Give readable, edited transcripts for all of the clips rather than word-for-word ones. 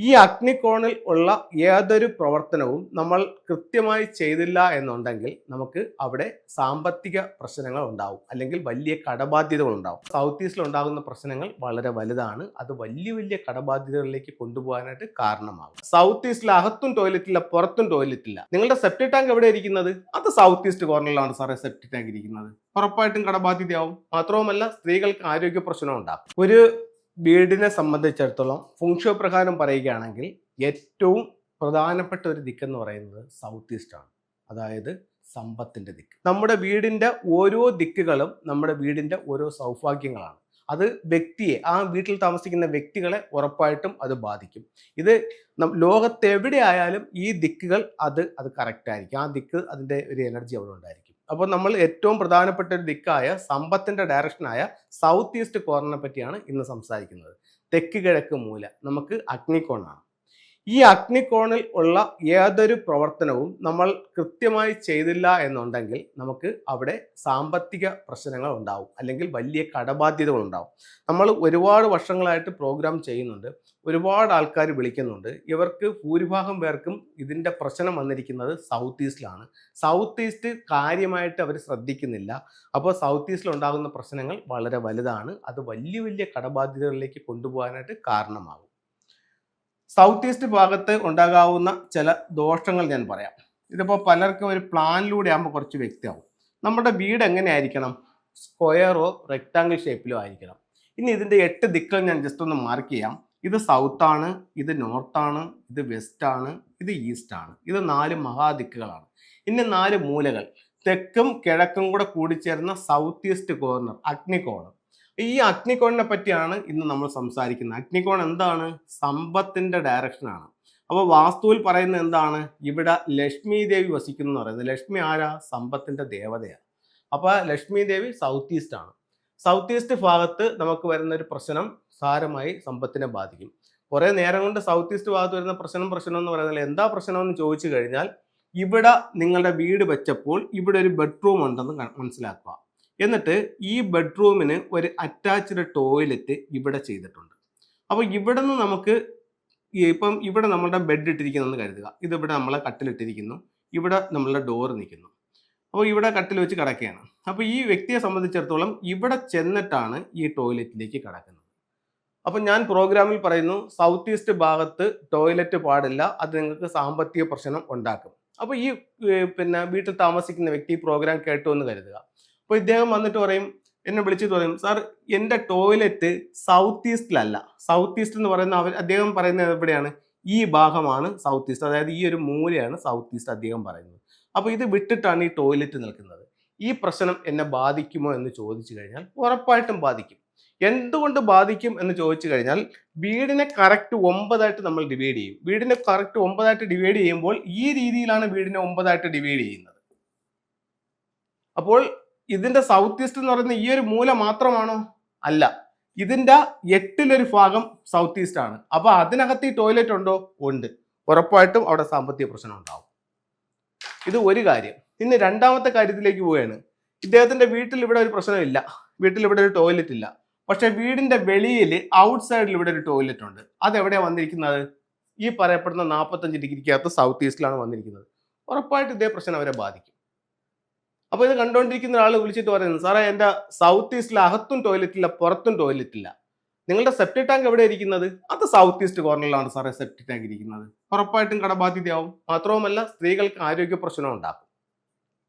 ഈ അഗ്നികോണിൽ ഉള്ള ഏതൊരു പ്രവർത്തനവും നമ്മൾ കൃത്യമായി ചെയ്തില്ല എന്നുണ്ടെങ്കിൽ നമുക്ക് അവിടെ സാമ്പത്തിക പ്രശ്നങ്ങൾ ഉണ്ടാവും, അല്ലെങ്കിൽ വലിയ കടബാധ്യതകൾ ഉണ്ടാവും. സൗത്ത് ഈസ്റ്റിൽ ഉണ്ടാകുന്ന പ്രശ്നങ്ങൾ വളരെ വലുതാണ്. അത് വലിയ വലിയ കടബാധ്യതകളിലേക്ക് കൊണ്ടുപോകാനായിട്ട് കാരണമാകും. സൗത്ത് ഈസ്റ്റിൽ അകത്തും ടോയ്ലറ്റ് ഇല്ല, പുറത്തും ടോയ്ലറ്റ് ഇല്ല. നിങ്ങളുടെ സെപ്റ്റിക് ടാങ്ക് എവിടെ ഇരിക്കുന്നത്? അത് സൗത്ത് ഈസ്റ്റ് കോർണറിലാണ് സാറേ സെപ്റ്റിക് ടാങ്ക് ഇരിക്കുന്നത്. ഉറപ്പായിട്ടും കടബാധ്യതയാവും. മാത്രവുമല്ല, സ്ത്രീകൾക്ക് ആരോഗ്യ പ്രശ്നം ഉണ്ടാകും. ഒരു വീടിനെ സംബന്ധിച്ചിടത്തോളം ഫുങ്ഷോ പ്രകാരം പറയുകയാണെങ്കിൽ ഏറ്റവും പ്രധാനപ്പെട്ട ഒരു ദിക്കെന്ന് പറയുന്നത് സൗത്ത് ഈസ്റ്റ് ആണ്. അതായത് സമ്പത്തിന്റെ ദിക്ക്. നമ്മുടെ വീടിന്റെ ഓരോ ദിക്കുകളും നമ്മുടെ വീടിന്റെ ഓരോ സൗഭാഗ്യങ്ങളാണ്. അത് വ്യക്തിയെ, ആ വീട്ടിൽ താമസിക്കുന്ന വ്യക്തികളെ ഉറപ്പായിട്ടും അത് ബാധിക്കും. ഇത് ലോകത്തെവിടെ ആയാലും ഈ ദിക്കുകൾ അത് കറക്റ്റ് ആയിരിക്കും. ആ ദിക്ക് അതിന്റെ ഒരു എനർജി അവിടെ ഉണ്ടായിരിക്കും. അപ്പോൾ നമ്മൾ ഏറ്റവും പ്രധാനപ്പെട്ട ഒരു ദിക്കായ സമ്പത്തിന്റെ ഡയറക്ഷനായ സൗത്ത് ഈസ്റ്റ് കോർണറിനെ പറ്റിയാണ് ഇന്ന് സംസാരിക്കുന്നത്. തെക്ക് കിഴക്ക് മൂല നമുക്ക് അഗ്നികോണാണ്. ഈ അഗ്നികോണിൽ ഉള്ള ഏതൊരു പ്രവർത്തനവും നമ്മൾ കൃത്യമായി ചെയ്തില്ല എന്നുണ്ടെങ്കിൽ നമുക്ക് അവിടെ സാമ്പത്തിക പ്രശ്നങ്ങൾ ഉണ്ടാവും, അല്ലെങ്കിൽ വലിയ കടബാധ്യതകൾ ഉണ്ടാവും. നമ്മൾ ഒരുപാട് വർഷങ്ങളായിട്ട് പ്രോഗ്രാം ചെയ്യുന്നുണ്ട്, ഒരുപാട് ആൾക്കാർ വിളിക്കുന്നുണ്ട്. ഇവർക്ക് ഭൂരിഭാഗം പേർക്കും ഇതിൻ്റെ പ്രശ്നം വന്നിരിക്കുന്നത് സൗത്ത് ഈസ്റ്റിലാണ്. സൗത്ത് ഈസ്റ്റ് കാര്യമായിട്ട് അവർ ശ്രദ്ധിക്കുന്നില്ല. അപ്പോൾ സൗത്ത് ഈസ്റ്റിൽ ഉണ്ടാകുന്ന പ്രശ്നങ്ങൾ വളരെ വലുതാണ്. അത് വലിയ വലിയ കടബാധ്യതകളിലേക്ക് കൊണ്ടുപോകാനായിട്ട് കാരണമാകും. സൗത്ത് ഈസ്റ്റ് ഭാഗത്ത് ഉണ്ടാകാവുന്ന ചില ദോഷങ്ങൾ ഞാൻ പറയാം. ഇതിപ്പോൾ പലർക്കും ഒരു പ്ലാനിലൂടെ ആകുമ്പോൾ കുറച്ച് വ്യക്തമാവും. നമ്മുടെ വീട് എങ്ങനെയായിരിക്കണം? സ്ക്വയറോ റെക്റ്റാങ്കിൾ ഷേപ്പിലോ ആയിരിക്കണം. ഇനി ഇതിൻ്റെ 8 ദിക്കുകൾ ഞാൻ ജസ്റ്റ് ഒന്ന് മാർക്ക് ചെയ്യാം. ഇത് സൗത്താണ്, ഇത് നോർത്താണ്, ഇത് വെസ്റ്റാണ്, ഇത് ഈസ്റ്റാണ്. ഇത് 4 മഹാദിക്കുകളാണ്. ഇനി 4 മൂലകൾ, തെക്കും കിഴക്കും കൂടെ കൂടിച്ചേർന്ന സൗത്ത് ഈസ്റ്റ് കോർണർ, അഗ്നികോണം. ഈ അഗ്നികോണിനെ പറ്റിയാണ് ഇന്ന് നമ്മൾ സംസാരിക്കുന്നത്. അഗ്നികോൺ എന്താണ്? സമ്പത്തിന്റെ ഡയറക്ഷനാണ്. അപ്പോൾ വാസ്തുവിൽ പറയുന്നത് എന്താണ്? ഇവിടെ ലക്ഷ്മി ദേവി വസിക്കുന്നു എന്ന് പറയുന്നത്. ലക്ഷ്മി ആരാ? സമ്പത്തിന്റെ ദേവതയാണ്. അപ്പോൾ ലക്ഷ്മി ദേവി സൗത്ത് ഈസ്റ്റ് ആണ്. സൗത്ത് ഈസ്റ്റ് ഭാഗത്ത് നമുക്ക് വരുന്ന ഒരു പ്രശ്നം സാരമായി സമ്പത്തിനെ ബാധിക്കും. കുറേ നേരം കൊണ്ട് സൗത്ത് ഈസ്റ്റ് ഭാഗത്ത് വരുന്ന പ്രശ്നം എന്ന് പറയുന്നത് എന്താ പ്രശ്നം എന്ന് ചോദിച്ചു കഴിഞ്ഞാൽ, ഇവിടെ നിങ്ങളുടെ വീട് വെച്ചപ്പോൾ ഇവിടെ ഒരു ബെഡ്റൂം ഉണ്ടെന്ന് മനസ്സിലാക്കുക. എന്നിട്ട് ഈ ബെഡ്റൂമിന് ഒരു അറ്റാച്ച്ഡ് ടോയ്ലറ്റ് ഇവിടെ ചെയ്തിട്ടുണ്ട്. അപ്പോൾ ഇവിടെ നിന്ന് നമുക്ക് ഇപ്പം ഇവിടെ നമ്മളുടെ ബെഡ് ഇട്ടിരിക്കുന്നതെന്ന് കരുതുക. ഇതിവിടെ നമ്മളെ കട്ടിലിട്ടിരിക്കുന്നു, ഇവിടെ നമ്മളുടെ ഡോറ് നിൽക്കുന്നു. അപ്പോൾ ഇവിടെ കട്ടിൽ വെച്ച് കിടക്കുകയാണ്. അപ്പോൾ ഈ വ്യക്തിയെ സംബന്ധിച്ചിടത്തോളം ഇവിടെ ചെന്നിട്ടാണ് ഈ ടോയ്ലറ്റിലേക്ക് കിടക്കുന്നത്. അപ്പം ഞാൻ പ്രോഗ്രാമിൽ പറയുന്നു, സൗത്ത് ഈസ്റ്റ് ഭാഗത്ത് ടോയ്ലറ്റ് പാടില്ല, അത് നിങ്ങൾക്ക് സാമ്പത്തിക പ്രശ്നം ഉണ്ടാക്കും. അപ്പോൾ ഈ വീട്ടിൽ താമസിക്കുന്ന വ്യക്തി പ്രോഗ്രാം കേട്ടു എന്ന് കരുതുക. അപ്പോൾ ഇദ്ദേഹം വന്നിട്ട് പറയും, എന്നെ വിളിച്ചിട്ട് പറയും, സാർ എൻ്റെ ടോയ്ലറ്റ് സൗത്ത് ഈസ്റ്റിലല്ല. സൗത്ത് ഈസ്റ്റ് എന്ന് പറയുന്ന അദ്ദേഹം പറയുന്നത് എവിടെയാണ്? ഈ ഭാഗമാണ് സൗത്ത് ഈസ്റ്റ്, അതായത് ഈ ഒരു മൂലയാണ് സൗത്ത് ഈസ്റ്റ് അദ്ദേഹം പറയുന്നത്. അപ്പോൾ ഇത് വിട്ടിട്ടാണ് ഈ ടോയ്ലറ്റ് നിൽക്കുന്നത്. ഈ പ്രശ്നം എന്നെ ബാധിക്കുമോ എന്ന് ചോദിച്ചു കഴിഞ്ഞാൽ ഉറപ്പായിട്ടും ബാധിക്കും. എന്തുകൊണ്ട് ബാധിക്കും എന്ന് ചോദിച്ചു കഴിഞ്ഞാൽ, വീടിനെ കറക്റ്റ് 9 നമ്മൾ ഡിവൈഡ് ചെയ്യും. വീടിനെ കറക്റ്റ് 9 ഡിവൈഡ് ചെയ്യുമ്പോൾ ഈ രീതിയിലാണ് വീടിനെ 9 ഡിവൈഡ് ചെയ്യുന്നത്. അപ്പോൾ ഇതിന്റെ സൗത്ത് ഈസ്റ്റ് എന്ന് പറയുന്ന ഈ ഒരു മൂല മാത്രമാണോ? അല്ല, ഇതിന്റെ 8 ഭാഗം സൗത്ത് ഈസ്റ്റ് ആണ്. അപ്പൊ അതിനകത്ത് ഈ ടോയ്ലറ്റ് ഉണ്ടോ? ഉണ്ട്. ഉറപ്പായിട്ടും അവിടെ സാമ്പത്തിക പ്രശ്നം ഉണ്ടാവും. ഇത് ഒരു കാര്യം. ഇനി രണ്ടാമത്തെ കാര്യത്തിലേക്ക് പോവുകയാണ്. ഇദ്ദേഹത്തിന്റെ വീട്ടിൽ ഇവിടെ ഒരു പ്രശ്നമില്ല, വീട്ടിൽ ഇവിടെ ഒരു ടോയ്ലറ്റ് ഇല്ല. പക്ഷെ വീടിന്റെ വെളിയിൽ ഔട്ട് സൈഡിൽ ഇവിടെ ഒരു ടോയ്ലറ്റ് ഉണ്ട്. അതെവിടെയാണ് വന്നിരിക്കുന്നത്? ഈ പറയപ്പെടുന്ന 45 ഡിഗ്രിക്കകത്ത് സൗത്ത് ഈസ്റ്റിലാണ് വന്നിരിക്കുന്നത്. ഉറപ്പായിട്ട് ഇതേ പ്രശ്നം അവരെ ബാധിക്കും. അപ്പോൾ ഇത് കണ്ടുകൊണ്ടിരിക്കുന്ന ഒരാൾ വിളിച്ചിട്ട് പറയുന്നത്, സാറേ എൻ്റെ സൗത്ത് ഈസ്റ്റിൽ അകത്തും ടോയ്ലറ്റ് ഇല്ല, പുറത്തും ടോയ്ലറ്റ് ഇല്ല. നിങ്ങളുടെ സെപ്റ്റിക് ടാങ്ക് എവിടെ ഇരിക്കുന്നത്? അത് സൗത്ത് ഈസ്റ്റ് കോർണറിലാണ് സാറേ സെപ്റ്റിക് ടാങ്ക് ഇരിക്കുന്നത്. ഉറപ്പായിട്ടും കടബാധ്യതയാവും. മാത്രവുമല്ല, സ്ത്രീകൾക്ക് ആരോഗ്യ പ്രശ്നം ഉണ്ടാക്കും.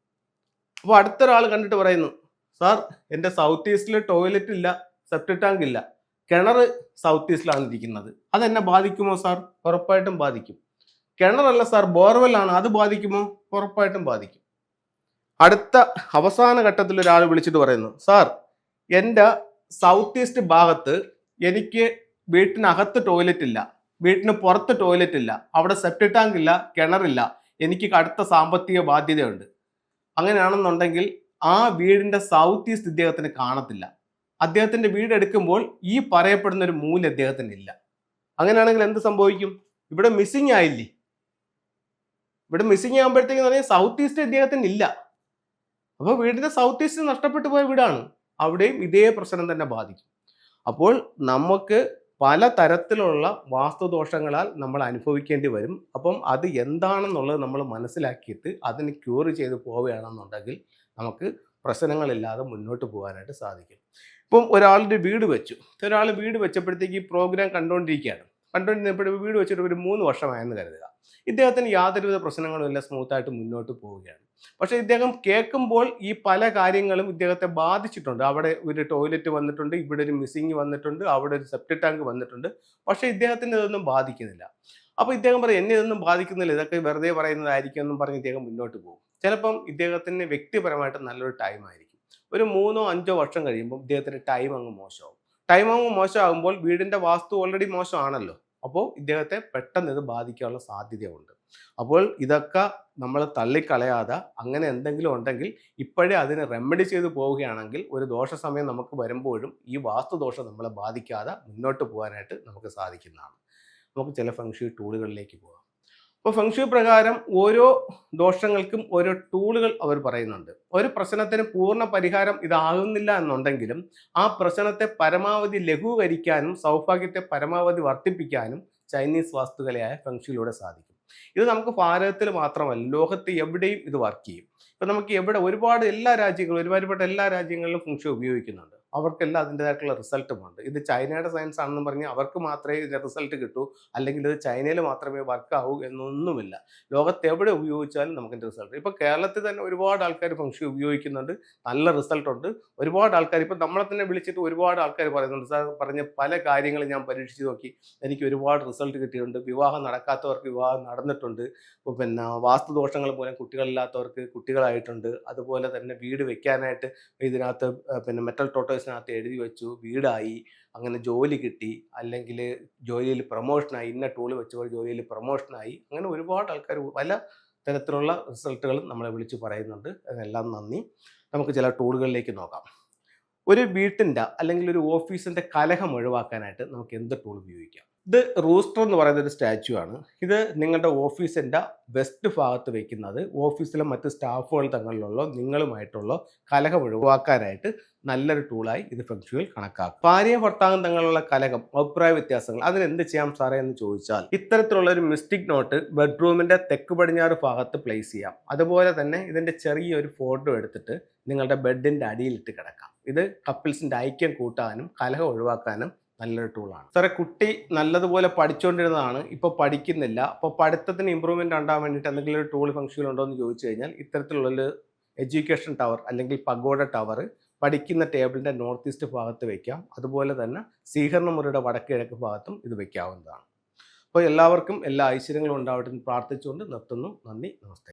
അപ്പോൾ അടുത്തൊരാൾ കണ്ടിട്ട് പറയുന്നു, സാർ എൻ്റെ സൗത്ത് ഈസ്റ്റിൽ ടോയ്ലറ്റ് ഇല്ല, സെപ്റ്റിക് ടാങ്ക് ഇല്ല, കിണർ സൗത്ത് ഈസ്റ്റിലാണ് ഇരിക്കുന്നത്. അതെന്നെ ബാധിക്കുമോ സാർ? ഉറപ്പായിട്ടും ബാധിക്കും. കിണറല്ല സാർ, ബോർവെല്ലാണ്, അത് ബാധിക്കുമോ? ഉറപ്പായിട്ടും ബാധിക്കും. അടുത്ത അവസാന ഘട്ടത്തിൽ ഒരാൾ വിളിച്ചിട്ട് പറയുന്നു, സാർ എൻ്റെ സൗത്ത് ഈസ്റ്റ് ഭാഗത്ത് എനിക്ക് വീട്ടിനകത്ത് ടോയ്ലറ്റ് ഇല്ല, വീട്ടിന് പുറത്ത് ടോയ്ലറ്റ് ഇല്ല, അവിടെ സെപ്റ്റിക് ടാങ്ക് ഇല്ല, കിണറില്ല, എനിക്ക് കടുത്ത സാമ്പത്തിക ബാധ്യതയുണ്ട്. അങ്ങനെയാണെന്നുണ്ടെങ്കിൽ ആ വീടിൻ്റെ സൗത്ത് ഈസ്റ്റ് ഇദ്ദേഹത്തിന് കാണത്തില്ല. അദ്ദേഹത്തിൻ്റെ വീട് എടുക്കുമ്പോൾ ഈ പറയപ്പെടുന്ന ഒരു മൂല്യം അദ്ദേഹത്തിന് ഇല്ല. അങ്ങനെയാണെങ്കിൽ എന്ത് സംഭവിക്കും? ഇവിടെ മിസ്സിങ് ആയില്ലേ? ഇവിടെ മിസ്സിങ് ആകുമ്പോഴത്തേക്ക് പറഞ്ഞാൽ സൗത്ത് ഈസ്റ്റ് ഇദ്ദേഹത്തിന് ഇല്ല. അപ്പോൾ വീടിന്റെ സൗത്ത് ഈസ്റ്റ് നഷ്ടപ്പെട്ടു പോയ വീടാണ്. അവിടെയും ഇതേ പ്രശ്നം തന്നെ ബാധിക്കും. അപ്പോൾ നമുക്ക് പല തരത്തിലുള്ള വാസ്തുദോഷങ്ങളാൽ നമ്മൾ അനുഭവിക്കേണ്ടി വരും. അപ്പം അത് എന്താണെന്നുള്ളത് നമ്മൾ മനസ്സിലാക്കിയിട്ട് അതിന് ക്യൂർ ചെയ്ത് പോവുകയാണെന്നുണ്ടെങ്കിൽ നമുക്ക് പ്രശ്നങ്ങളില്ലാതെ മുന്നോട്ട് പോകാനായിട്ട് സാധിക്കും. ഇപ്പം ഒരാളുടെ വീട് വെച്ചു, ഒരാൾ വീട് വെച്ചപ്പോഴത്തേക്ക് ഈ പ്രോഗ്രാം കണ്ടുകൊണ്ടിരുന്നപ്പോഴും വീട് വെച്ചിട്ട് ഒരു 3 വർഷമായെന്ന് കരുതുക. ഇദ്ദേഹത്തിന് യാതൊരുവിധ പ്രശ്നങ്ങളും ഇല്ല, സ്മൂത്തായിട്ട് മുന്നോട്ട് പോവുകയാണ്. പക്ഷേ ഇദ്ദേഹം കേൾക്കുമ്പോൾ ഈ പല കാര്യങ്ങളും ഇദ്ദേഹത്തെ ബാധിച്ചിട്ടുണ്ട്. അവിടെ ഒരു ടോയ്ലറ്റ് വന്നിട്ടുണ്ട്, ഇവിടെ ഒരു മിസ്സിങ് വന്നിട്ടുണ്ട്, അവിടെ ഒരു സെപ്റ്റിക് ടാങ്ക് വന്നിട്ടുണ്ട്. പക്ഷേ ഇദ്ദേഹത്തിന് ഇതൊന്നും ബാധിക്കുന്നില്ല. അപ്പോൾ ഇദ്ദേഹം പറയും എന്നെ ഇതൊന്നും ബാധിക്കുന്നില്ല, ഇതൊക്കെ വെറുതെ പറയുന്നതായിരിക്കും എന്നും പറഞ്ഞ് ഇദ്ദേഹം മുന്നോട്ട് പോകും. ചിലപ്പം ഇദ്ദേഹത്തിന് വ്യക്തിപരമായിട്ട് നല്ലൊരു ടൈം ആയിരിക്കും. ഒരു 3-5 വർഷം കഴിയുമ്പോൾ ഇദ്ദേഹത്തിൻ്റെ ടൈം അങ്ങ് മോശമാവും. ടൈം അങ്ങ് മോശമാകുമ്പോൾ വീടിൻ്റെ വാസ്തു ഓൾറെഡി മോശമാണല്ലോ. അപ്പോൾ ഇദ്ദേഹത്തെ പെട്ടെന്ന് ഇത് ബാധിക്കാനുള്ള സാധ്യതയുണ്ട്. അപ്പോൾ ഇതൊക്കെ നമ്മൾ തള്ളിക്കളയാതെ അങ്ങനെ എന്തെങ്കിലും ഉണ്ടെങ്കിൽ ഇപ്പോഴേ അതിനെ റെമഡി ചെയ്ത് പോവുകയാണെങ്കിൽ ഒരു ദോഷ സമയം നമുക്ക് വരുമ്പോഴും ഈ വാസ്തുദോഷം നമ്മളെ ബാധിക്കാതെ മുന്നോട്ട് പോകാനായിട്ട് നമുക്ക് സാധിക്കുന്നതാണ്. നമുക്ക് ചില ഫെങ്ഷുയി ടൂളുകളിലേക്ക് പോകാം. അപ്പോൾ ഫെങ്ഷുയി പ്രകാരം ഓരോ ദോഷങ്ങൾക്കും ഓരോ ടൂളുകൾ അവർ പറയുന്നുണ്ട്. ഒരു പ്രശ്നത്തിന് പൂർണ്ണ പരിഹാരം ഇതാകുന്നില്ല എന്നുണ്ടെങ്കിലും ആ പ്രശ്നത്തെ പരമാവധി ലഘൂകരിക്കാനും സൗഭാഗ്യത്തെ പരമാവധി വർദ്ധിപ്പിക്കാനും ചൈനീസ് വാസ്തുകലയായ ഫെങ്ഷുയിലൂടെ സാധിക്കും. ഇത് നമുക്ക് ഭാരതത്തിൽ മാത്രമല്ല, ലോകത്ത് എവിടെയും ഇത് വർക്ക് ചെയ്യും. ഇപ്പം നമുക്ക് ഒരുപാട് എല്ലാ രാജ്യങ്ങളിലും ഫെങ്ഷുയി ഉപയോഗിക്കുന്നുണ്ട്. അവർക്കെല്ലാം അതിൻ്റെതായിട്ടുള്ള റിസൾട്ടുമുണ്ട്. ഇത് ചൈനയുടെ സയൻസ് ആണെന്ന് പറഞ്ഞ് അവർക്ക് മാത്രമേ ഇതിൻ്റെ റിസൾട്ട് കിട്ടൂ, അല്ലെങ്കിൽ ഇത് ചൈനയിൽ മാത്രമേ വർക്ക് ആവൂ എന്നൊന്നുമില്ല. ലോകത്ത് എവിടെ ഉപയോഗിച്ചാലും നമുക്കിൻ്റെ റിസൾട്ട്. ഇപ്പോൾ കേരളത്തിൽ തന്നെ ഒരുപാട് ആൾക്കാർ ഫെങ്ഷുയി ഉപയോഗിക്കുന്നുണ്ട്, നല്ല റിസൾട്ടുണ്ട്. ഒരുപാട് ആൾക്കാർ ഇപ്പം നമ്മളെ തന്നെ വിളിച്ചിട്ട് ഒരുപാട് ആൾക്കാർ പറയുന്നുണ്ട്, സാർ പറഞ്ഞ പല കാര്യങ്ങളും ഞാൻ പരീക്ഷിച്ച് നോക്കി, എനിക്ക് ഒരുപാട് റിസൾട്ട് കിട്ടിയിട്ടുണ്ട്. വിവാഹം നടക്കാത്തവർക്ക് വിവാഹം നടന്നിട്ടുണ്ട്. പിന്നെ വാസ്തുദോഷങ്ങൾ മൂലം കുട്ടികളില്ലാത്തവർക്ക് കുട്ടികളായിട്ടുണ്ട്. അതുപോലെ തന്നെ വീട് വെക്കാനായിട്ട് ഇതിനകത്ത് പിന്നെ മെറ്റൽ ടോട്ടേഴ്സിനകത്ത് എഴുതി വെച്ചു, വീടായി, അങ്ങനെ ജോലി കിട്ടി, അല്ലെങ്കിൽ ജോലിയിൽ പ്രൊമോഷനായി, ഇന്ന ടൂള് വെച്ചപ്പോൾ ജോലിയിൽ പ്രൊമോഷനായി. അങ്ങനെ ഒരുപാട് ആൾക്കാർ പല തരത്തിലുള്ള റിസൾട്ടുകളും നമ്മളെ വിളിച്ച് പറയുന്നുണ്ട്. അതിനെല്ലാം നന്ദി. നമുക്ക് ചില ടൂളുകളിലേക്ക് നോക്കാം. ഒരു വീട്ടിൻ്റെ അല്ലെങ്കിൽ ഒരു ഓഫീസിൻ്റെ കലഹം ഒഴിവാക്കാനായിട്ട് നമുക്ക് എന്ത് ടൂൾ ഉപയോഗിക്കാം? ഇത് റൂസ്റ്റർ എന്ന് പറയുന്ന ഒരു സ്റ്റാച്യു ആണ്. ഇത് നിങ്ങളുടെ ഓഫീസിൻ്റെ വെസ്റ്റ് ഭാഗത്ത് വെക്കുന്നത് ഓഫീസിലെ മറ്റ് സ്റ്റാഫുകൾ തങ്ങളിലുള്ള നിങ്ങളുമായിട്ടുള്ള കലഹം ഒഴിവാക്കാനായിട്ട് നല്ലൊരു ടൂളായി ഇത് ഫെങ്ഷുയിൽ കണക്കാക്കും. ഭാര്യ ഭർത്താവും തങ്ങളുള്ള കലഹം, അഭിപ്രായ വ്യത്യാസങ്ങൾ, അതിന് എന്ത് ചെയ്യാം സാറേ എന്ന് ചോദിച്ചാൽ ഇത്തരത്തിലുള്ള ഒരു മിസ്റ്റിക് നോട്ട് ബെഡ്റൂമിൻ്റെ തെക്ക് പടിഞ്ഞാറ് ഭാഗത്ത് പ്ലേസ് ചെയ്യാം. അതുപോലെ തന്നെ ഇതിൻ്റെ ചെറിയൊരു ഫോട്ടോ എടുത്തിട്ട് നിങ്ങളുടെ ബെഡിൻ്റെ അടിയിലിട്ട് കിടക്കാം. ഇത് കപ്പിൾസിൻ്റെ ഐക്യം കൂട്ടാനും കലഹം ഒഴിവാക്കാനും നല്ലൊരു ടൂളാണ്. സാറേ കുട്ടി നല്ലതുപോലെ പഠിച്ചുകൊണ്ടിരുന്നതാണ്, ഇപ്പോൾ പഠിക്കുന്നില്ല, അപ്പോൾ പഠിത്തത്തിന് ഇമ്പ്രൂവ്മെൻ്റ് ഉണ്ടാകാൻ വേണ്ടിയിട്ട് എന്തെങ്കിലും ഒരു ടൂൾ ഫംഗ്ഷൻ ഉണ്ടോ എന്ന് ചോദിച്ചു കഴിഞ്ഞാൽ ഇത്തരത്തിലുള്ളൊരു എഡ്യൂക്കേഷൻ ടവർ അല്ലെങ്കിൽ പഗോഡ ടവർ പഠിക്കുന്ന ടേബിളിൻ്റെ നോർത്ത് ഈസ്റ്റ് ഭാഗത്ത് വയ്ക്കാം. അതുപോലെ തന്നെ സ്വീകരണ മുറിയുടെ വടക്ക് കിഴക്ക് ഭാഗത്തും ഇത് വയ്ക്കാവുന്നതാണ്. അപ്പോൾ എല്ലാവർക്കും എല്ലാ ഐശ്വര്യങ്ങളും ഉണ്ടാവട്ടെ എന്ന് പ്രാർത്ഥിച്ചുകൊണ്ട് നിർത്തുന്നു. നന്ദി, നമസ്തേ.